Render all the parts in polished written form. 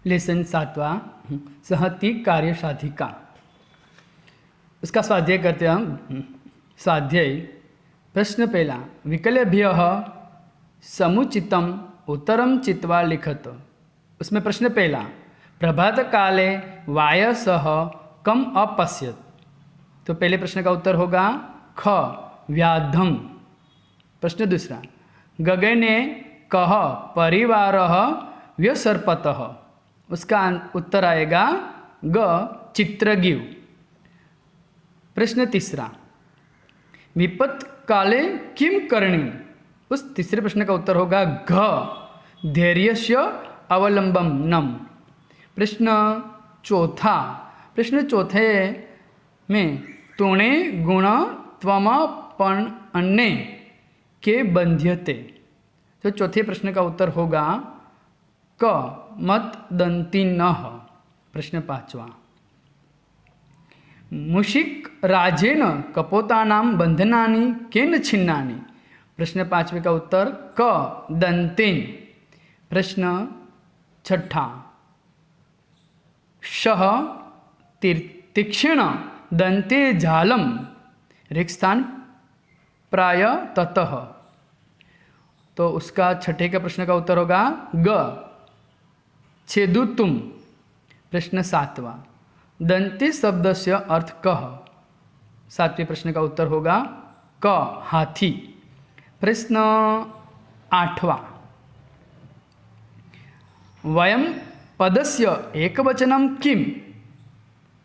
Lesson 7वां सहति कार्य साधिका। उसका स्वाध्याय करते हैं हम। स्वाध्याय प्रश्न पहला, विकल्यभ्यः समुचितम उत्तरम चित्वा लिखत। उसमें प्रश्न पहला, प्रभात काले वायसः कम अपश्यत। तो पहले प्रश्न का उत्तर होगा ख व्याधम। प्रश्न दूसरा, गगने कः परिवारः व्यसर्पतः। उसका उत्तर आएगा ग चित्रगीव। प्रश्न तीसरा, विपत् काले किम करणीय। उस तीसरे प्रश्न का उत्तर होगा घ धैर्यस्य अवलंबनम। प्रश्न चौथा, प्रश्न चौथे में तुणे गुण त्वम पण अन्य के बंध्यते। तो चौथे प्रश्न का उत्तर होगा क मत दंती न। प्रश्न पांचवा, मुशिक राजेन कपोतानां बंधनानि केन छिन्नानि। प्रश्न पांचवे का उत्तर क दंतेन। प्रश्न छठा, शह तीक्ष्ण दंते जालम रिक्स्थान प्राय ततः। तो उसका छठे का प्रश्न का उत्तर होगा ग छेदुतुम। प्रश्न सातवां, दंती शब्द से अर्थ कह। सातवें प्रश्न का उत्तर होगा क हाथी। प्रश्न आठवां, वयम पदस्य एकवचनम किम।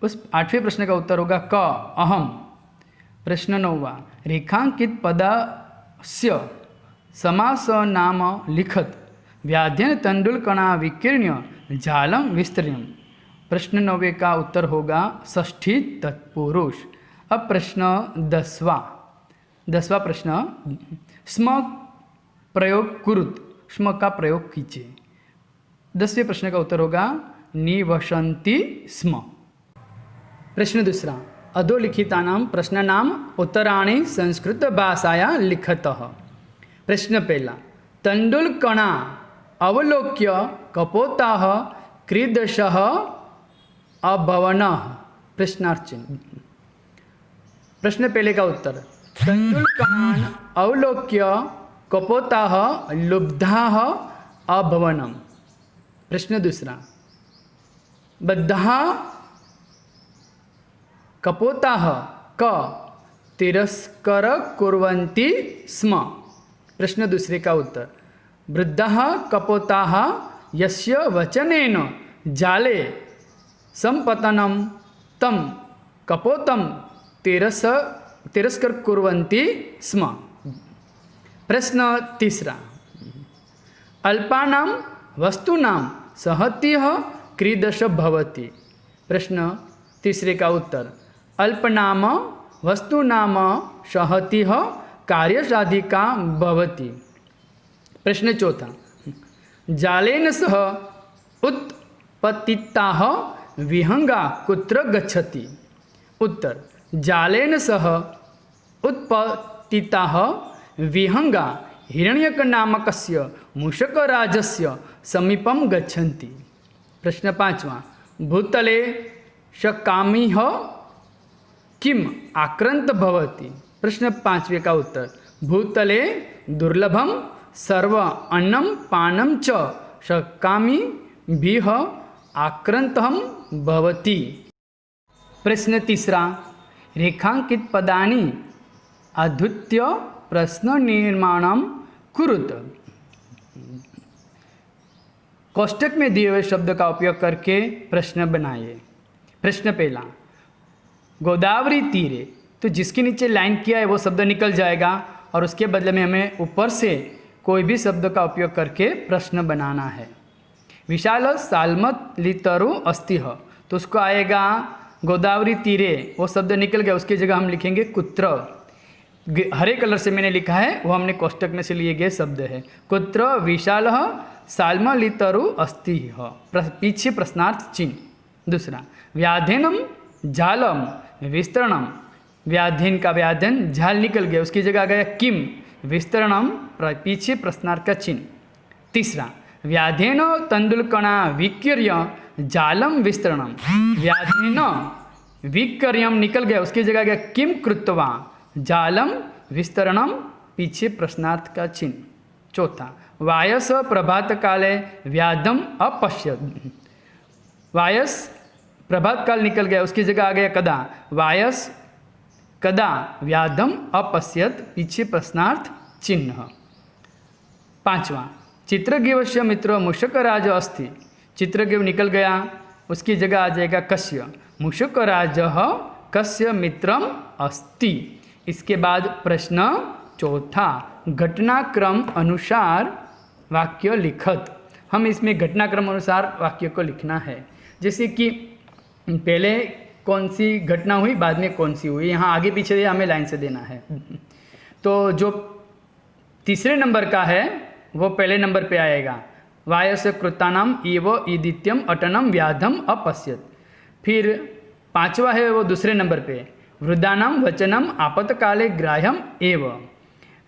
उस आठवें प्रश्न का उत्तर होगा क अहम। प्रश्न नौवां, रेखांकित पदस्य समास नाम लिखत। व्याध्यन तंडुलकणा विकीर्ण्य जालम विस्तृण्यम। प्रश्न 9 का उत्तर होगा षष्ठी तत्पुरुष। अब प्रश्न 10वां प्रश्न, स्म प्रयोग कुरुत। स्म का प्रयोग कीजिए। 10वें प्रश्न का उत्तर होगा निवसन्ति स्म। प्रश्न दूसरा, अधोलिखितानां प्रश्नानां उत्तराणि संस्कृत भाषाया लिखतः। प्रश्न पहला, तंडुलकणा अवलोक्य कपोताः क्रीदशः अभवनः। प्रश्नार्थ चिन्ह। प्रश्न पहले का उत्तर, तंडुलकणान् अवलोक्य कपोताः लुब्धाः अभवनम्। प्रश्न दूसरा, बद्धाः कपोताः क तिरस्कर कुर्वन्ति स्म। प्रश्न दूसरे का उत्तर, वृद्धाः कपोताः यस्य वचनेन जाले संपतनं तम कपोतं तिरस्कर कुर्वन्ति स्म। प्रश्न तीसरा, अल्पानां वस्तूनां सहतिः क्रीदश भवति। प्रश्न तीसरे का उत्तर, अल्पनाम वस्तूनाम सहतिः कार्यसाधिका भवति। प्रश्न चौथा, जालेन सह उत्पतिताः विहंगा कुत्र गच्छति। उत्तर, जालेन सह उत्पतिताः विहंगा हिरण्यकनामकस्य मूषकराजस्य समीपं गच्छन्ति। प्रश्न पांचवा, भूतले सकामिः किम आक्रांत भवति। प्रश्न पांचवे का उत्तर, भूतले दुर्लभम सर्व अन्नम पानम च सकामी भीह आक्रांतम भवति। प्रश्न तीसरा, रेखांकित पदानि अधुत्य प्रश्न निर्माणम कुरुत। कोष्टक में दिए हुए शब्द का उपयोग करके प्रश्न बनाइए। प्रश्न पहला, गोदावरी तीरे। तो जिसके नीचे लाइन किया है वो शब्द निकल जाएगा और उसके बदले में हमें ऊपर से कोई भी शब्द का उपयोग करके प्रश्न बनाना है। विशाल साल्मत लितरु अस्तिह। तो उसको आएगा गोदावरी तीरे, वो शब्द निकल गया, उसकी जगह हम लिखेंगे कुत्र। हरे कलर से मैंने लिखा है, वो हमने कोष्टक में से लिए गए शब्द है। कुत्र विशाल साल्म लितरु अस्तिह। पीछे प्रश्नार्थ चिन्ह। दूसरा, व्याधेनम झालम विस्तरणम। व्याधीन का व्याधन झाल निकल गया, उसकी जगह आ गया किम विस्तरणम, पीछे प्रश्नार्थ का चिन्ह। तीसरा, व्याधेन तंदुलकणा विकीर्य जालम विस्तरणम। व्याधेन विकीर्यम निकल गया, उसकी जगह गया किम कृत्वा जालम विस्तरणम, पीछे प्रश्नार्थ का चिन्ह। चौथा, वायस प्रभात काले व्याधम अपश्यत। वायस प्रभात काल निकल गया, उसकी जगह आ गया कदा। वायस कदा व्याधम अपश्यत, पीछे प्रश्नार्थ चिन्ह। पांचवा, चित्रगीवस्य मित्र मूषकराज अस्ति। चित्रगीव निकल गया, उसकी जगह आ जाएगा कस्य। मूषकराज कस्य मित्रम अस्ति। इसके बाद प्रश्न चौथा, घटनाक्रम अनुसार वाक्य लिखत। हम इसमें घटनाक्रम अनुसार वाक्य को लिखना है, जैसे कि पहले कौन सी घटना हुई, बाद में कौन सी हुई, यहाँ आगे पीछे हमें लाइन से देना है। तो जो तीसरे नंबर का है वो पहले नंबर पे आएगा, वायस कृतानाम इव ईदित्यम अटनम व्याधम अपश्यत। फिर पांचवा है वो दूसरे नंबर पे, वृद्धानाम वचनम आपत्काले ग्राह्यम एव।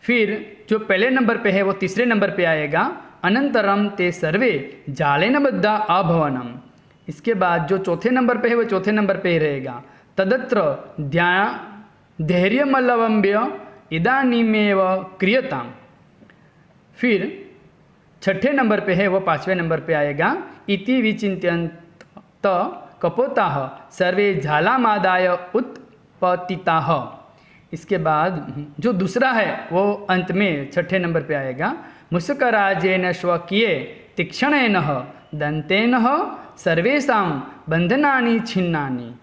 फिर जो पहले नंबर पे है वो तीसरे नंबर पे आएगा, अनंतरम ते सर्वे जालेन बद्धा अभवनम। इसके बाद जो चौथे नंबर पे है वो चौथे नंबर पे ही रहेगा, तदत्र धैर्यमलवंब्य इदानीमेव क्रियताम। फिर छठे नंबर पे है वो पांचवें नंबर पे आएगा, इति विचिन्त्यन्त कपोताः सर्वे झालामादाय उत्पतिताः। इसके बाद जो दूसरा है वो अंत में छठे नंबर पे आएगा, मुसकराजेन स्वकीये तीक्ष्णेन दंतेन सर्वेषां बंधनानि छिन्नानि।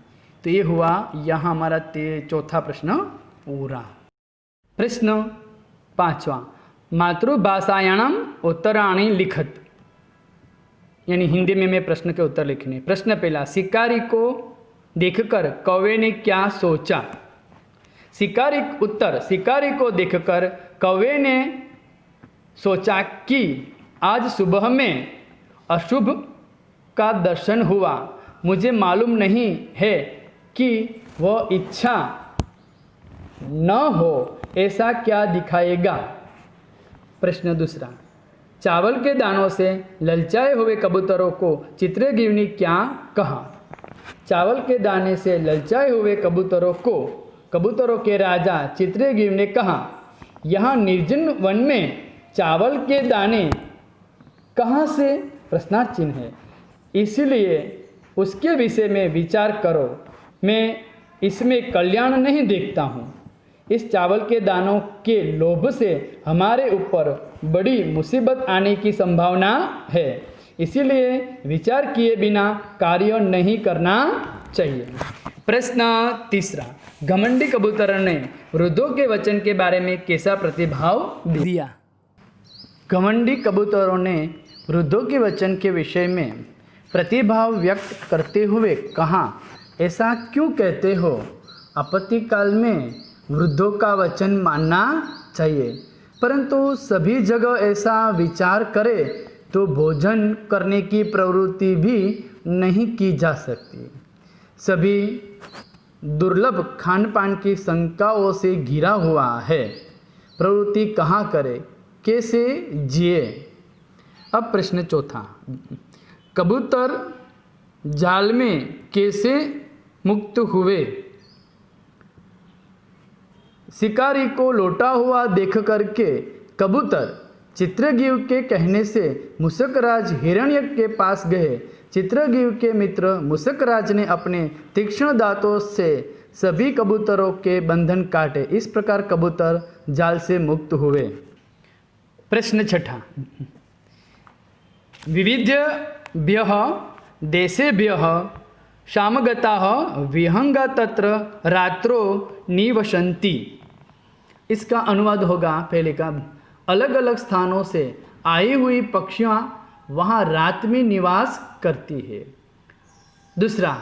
तो ये हुआ यहाँ हमारा चौथा प्रश्न पूरा। प्रश्न पांचवा, मातृभाषायाणाम उत्तराणि लिखत। यानी हिंदी में मैं प्रश्न के उत्तर लिखने। प्रश्न पहला, शिकारी को देखकर कौवे ने क्या सोचा। शिकारी उत्तर, शिकारी को देखकर कौवे ने सोचा कि आज सुबह में अशुभ का दर्शन हुआ, मुझे मालूम नहीं है कि वह इच्छा न हो ऐसा क्या दिखाएगा। प्रश्न दूसरा, चावल के दानों से ललचाए हुए कबूतरों को चित्रगीव ने क्या कहा। चावल के दाने से ललचाए हुए कबूतरों को कबूतरों के राजा चित्रगीव ने कहा, यहाँ निर्जन वन में चावल के दाने कहाँ से, प्रश्नार्थ चिन्ह है, इसलिए उसके विषय में विचार करो, मैं इसमें कल्याण नहीं देखता हूँ। इस चावल के दानों के लोभ से हमारे ऊपर बड़ी मुसीबत आने की संभावना है, इसीलिए विचार किए बिना कार्य नहीं करना चाहिए। प्रश्न तीसरा, घमंडी कबूतर ने वृद्धों के वचन के बारे में कैसा प्रतिभाव दिया। घमंडी कबूतरों ने वृद्धों के वचन के विषय में प्रतिभाव व्यक्त करते हुए कहा, ऐसा क्यों कहते हो, आपत्ति काल में वृद्धों का वचन मानना चाहिए, परंतु सभी जगह ऐसा विचार करे तो भोजन करने की प्रवृत्ति भी नहीं की जा सकती। सभी दुर्लभ खान पान की शंकाओं से घिरा हुआ है, प्रवृत्ति कहाँ करे, कैसे जिए। अब प्रश्न चौथा, कबूतर जाल में कैसे मुक्त हुए। शिकारी को लौटा हुआ देख करके कबूतर चित्रगीव के कहने से मूषकराज हिरण्यक के पास गए। चित्रगीव के मित्र मूषकराज ने अपने तीक्ष्ण दांतों से सभी कबूतरों के बंधन काटे, इस प्रकार कबूतर जाल से मुक्त हुए। प्रश्न छठा, विविधेभ्यः देशेभ्यः शामगताः विहंगा तत्र रात्रो निवसन्ति। इसका अनुवाद होगा पहले का, अलग अलग स्थानों से आई हुई पक्षियाँ वहाँ रात में निवास करती है। दूसरा,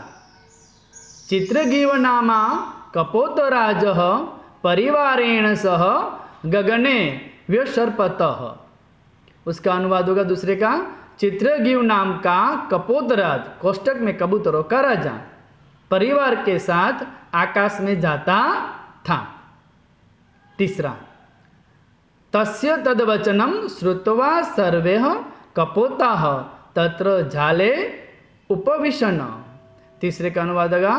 चित्रगीव नामा कपोतराजः परिवारेण सह गगने व्यसर्पतः। उसका अनुवाद होगा दूसरे का, चित्रगीव नाम का कपोतराज कोष्टक में कबूतरों का राजा परिवार के साथ आकाश में जाता था। तीसरा, तस्य तद्वचनम श्रुत्वा सर्वे कपोताः तत्र जाले उपविशन। तीसरे का अनुवाद होगा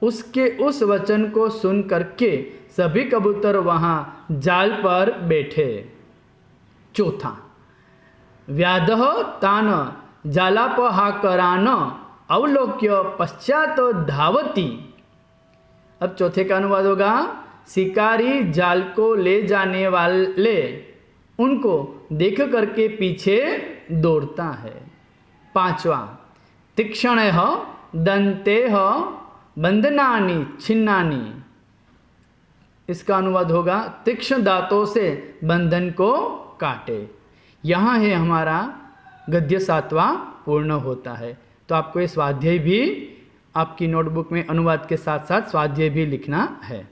उसके उस वचन को सुन करके सभी कबूतर वहाँ जाल पर बैठे। चौथा, व्याधः तान जालापहाकरान अवलोक्य पश्चात धावती। अब चौथे का अनुवाद होगा शिकारी जाल को ले जाने वाले उनको देख करके पीछे दौड़ता है। पांचवा, तीक्ष्णैः दंतैः बंधनानि छिन्नानि। इसका अनुवाद होगा तीक्ष्ण दांतों से बंधन को काटे। यहाँ है हमारा गद्य 7वां पूर्ण होता है। तो आपको ये स्वाध्याय भी आपकी नोटबुक में अनुवाद के साथ साथ स्वाध्याय भी लिखना है।